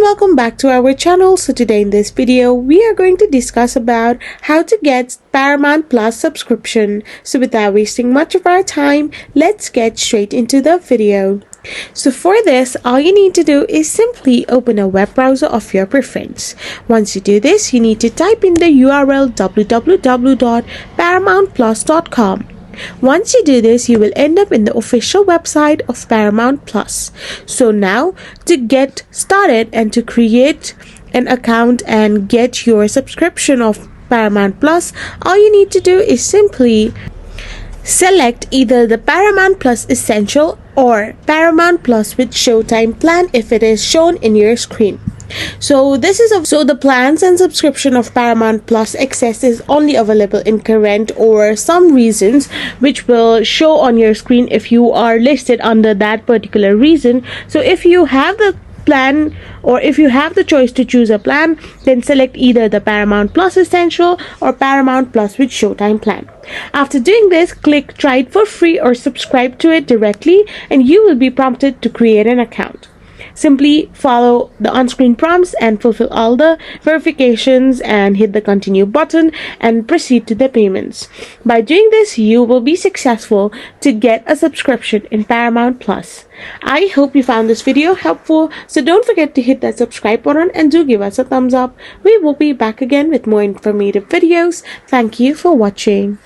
welcome back to our channel. So today in this video we are going to discuss about how to get Paramount Plus subscription. So without wasting much of our time, let's get straight into the video. So for this, all you need to do is simply open a web browser of your preference. Once you do this, you need to type in the URL www.paramountplus.com. Once you do this, you will end up in the official website of Paramount Plus. So now, to get started and to create an account and get your subscription of Paramount Plus, all you need to do is simply select either the Paramount Plus Essential or Paramount Plus with Showtime plan if it is shown in your screen. So the plans and subscription of Paramount Plus Access is only available in current or some reasons, which will show on your screen if you are listed under that particular reason. So if you have the plan or if you have the choice to choose a plan, then select either the Paramount Plus Essential or Paramount Plus with Showtime plan. After doing this, click try it for free or subscribe to it directly and you will be prompted to create an account. Simply follow the on-screen prompts and fulfill all the verifications and hit the continue button and proceed to the payments. By doing this, you will be successful to get a subscription in Paramount Plus. I hope you found this video helpful, so don't forget to hit that subscribe button and do give us a thumbs up. We will be back again with more informative videos. Thank you for watching.